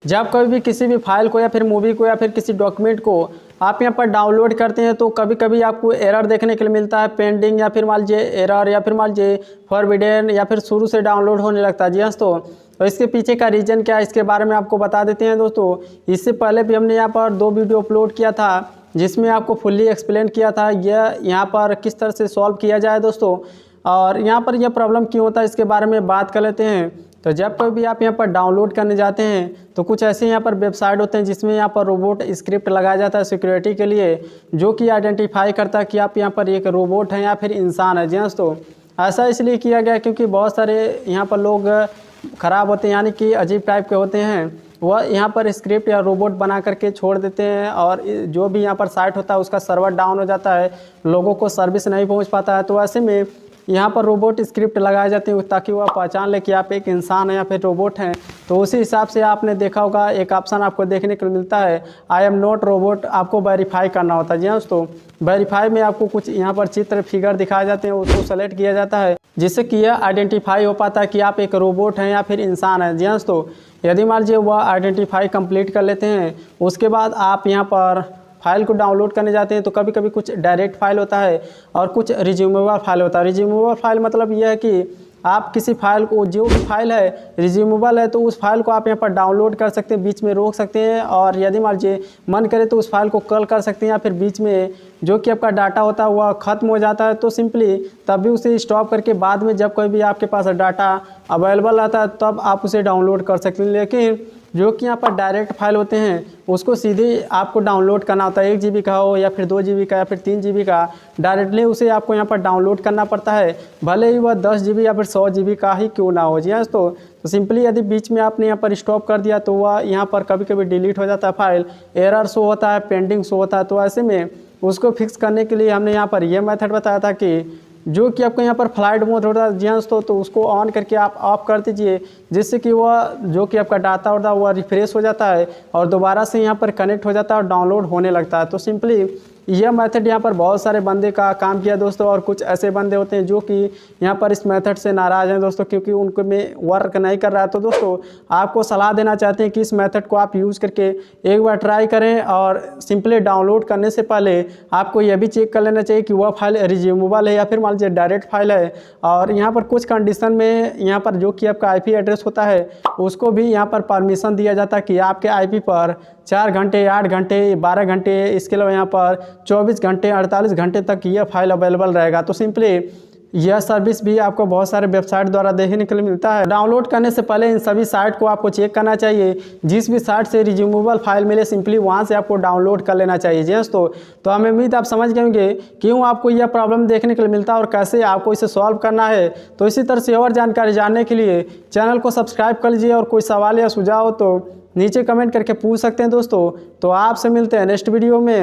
जब कभी भी किसी भी फाइल को या फिर मूवी को या फिर किसी डॉक्यूमेंट को आप यहाँ पर डाउनलोड करते हैं तो कभी कभी आपको एरर देखने के लिए मिलता है, पेंडिंग या फिर मान लीजिए एरर या फिर मान लीजिए फॉरबिडेन या फिर शुरू से डाउनलोड होने लगता है। जी हाँ दोस्तों, तो इसके पीछे का रीज़न क्या है इसके बारे में आपको बता देते हैं दोस्तों। इससे पहले भी हमने यहाँ पर 2 वीडियो अपलोड किया था जिसमें आपको फुल्ली एक्सप्लेन किया था यह यहाँ पर किस तरह से सॉल्व किया जाए दोस्तों, और यहाँ पर यह प्रॉब्लम क्यों होता है इसके बारे में बात कर लेते हैं। तो जब कभी भी आप यहाँ पर डाउनलोड करने जाते हैं तो कुछ ऐसे यहाँ पर वेबसाइट होते हैं जिसमें यहाँ पर रोबोट स्क्रिप्ट लगाया जाता है सिक्योरिटी के लिए, जो कि आइडेंटिफाई करता है कि आप यहाँ पर एक रोबोट हैं या फिर इंसान है। जी हाँ दोस्तों, ऐसा इसलिए किया गया क्योंकि बहुत सारे यहाँ पर लोग ख़राब होते हैं, यानी कि अजीब टाइप के होते हैं, वह यहाँ पर स्क्रिप्ट या रोबोट बना करके छोड़ देते हैं और जो भी यहाँ पर साइट होता है उसका सर्वर डाउन हो जाता है, लोगों को सर्विस नहीं पहुँच पाता है। तो ऐसे में यहाँ पर रोबोट स्क्रिप्ट लगाए जाते हैं ताकि वह पहचान ले कि आप एक इंसान हैं या फिर रोबोट हैं। तो उसी हिसाब से आपने देखा होगा एक ऑप्शन आपको देखने को मिलता है आई एम नॉट रोबोट, आपको वेरीफाई करना होता है। जी हाँ दोस्तों, वेरीफाई में आपको कुछ यहाँ पर चित्र फिगर दिखाए जाते हैं, उसको सेलेक्ट किया जाता है जिससे कि यह आइडेंटिफाई हो पाता है कि आप एक रोबोट हैं या फिर इंसान हैं। जी हाँ दोस्तों, यदि मान लीजिए वह आइडेंटिफाई कंप्लीट कर लेते हैं उसके बाद आप यहाँ पर फाइल को डाउनलोड करने जाते हैं तो कभी कभी कुछ डायरेक्ट फाइल होता है और कुछ रिज्यूमेबल फाइल होता है। रिज्यूमेबल फाइल मतलब यह है कि आप किसी फाइल को, जो भी फाइल है रिज्यूमेबल है तो उस फाइल को आप यहाँ पर डाउनलोड कर सकते हैं, बीच में रोक सकते हैं, और यदि मान लीजिए मन करे तो उस फाइल को कल कर सकते हैं, या फिर बीच में जो कि आपका डाटा होता है वह ख़त्म हो जाता है तो सिंपली तभी उसे स्टॉप करके बाद में जब कोई भी आपके पास डाटा अवेलेबल रहता है तब आप उसे डाउनलोड कर सकते हैं। लेकिन जो कि यहाँ पर डायरेक्ट फाइल होते हैं उसको सीधे आपको डाउनलोड करना होता है, 1 GB का हो या फिर 2 GB का या फिर 3 GB का, डायरेक्टली उसे आपको यहाँ पर डाउनलोड करना पड़ता है, भले ही वह 10 GB या फिर 100 GB का ही क्यों ना हो। जी हाँ तो सिंपली यदि बीच में आपने यहाँ पर स्टॉप कर दिया तो वह यहाँ पर कभी कभी डिलीट हो जाता है फाइल, एरर शो होता है, पेंडिंग शो होता है। तो ऐसे में उसको फिक्स करने के लिए हमने यहाँ पर यह मेथड बताया था कि जो कि आपको यहाँ पर फ्लाइट मोड होता है जी हाँ दोस्तों, तो उसको ऑन करके आप ऑफ कर दीजिए जिससे कि वह जो कि आपका डाटा होता है वह रिफ्रेश हो जाता है और दोबारा से यहाँ पर कनेक्ट हो जाता है और डाउनलोड होने लगता है। तो सिंपली यह मेथड यहाँ पर बहुत सारे बंदे का काम किया दोस्तों, और कुछ ऐसे बंदे होते हैं जो कि यहाँ पर इस मेथड से नाराज़ हैं दोस्तों क्योंकि उनको में वर्क नहीं कर रहा है। तो दोस्तों आपको सलाह देना चाहते हैं कि इस मेथड को आप यूज़ करके एक बार ट्राई करें, और सिंपली डाउनलोड करने से पहले आपको यह भी चेक कर लेना चाहिए कि वह फाइल रिज्यूमेबल है या फिर मान लीजिए डायरेक्ट फाइल है। और यहाँ पर कुछ कंडीशन में यहाँ पर जो कि आपका IP एड्रेस होता है उसको भी यहाँ पर परमिशन दिया जाता है कि आपके IP पर 4 घंटे, 8 घंटे, 12 घंटे, इसके अलावा यहाँ पर 24 घंटे, 48 घंटे तक यह फाइल अवेलेबल रहेगा। तो सिंपली यह सर्विस भी आपको बहुत सारे वेबसाइट द्वारा देखने के लिए मिलता है। डाउनलोड करने से पहले इन सभी साइट को आपको चेक करना चाहिए, जिस भी साइट से रिज्यूमेबल फाइल मिले सिंपली वहां से आपको डाउनलोड कर लेना चाहिए। जी दोस्तों, तो हमें उम्मीद आप समझ गए होंगे क्यों आपको यह प्रॉब्लम देखने के लिए मिलता है और कैसे आपको इसे सॉल्व करना है। तो इसी तरह से और जानकारी जानने के लिए चैनल को सब्सक्राइब कर लीजिए, और कोई सवाल या सुझाव हो तो नीचे कमेंट करके पूछ सकते हैं दोस्तों। तो आपसे मिलते हैं नेक्स्ट वीडियो में।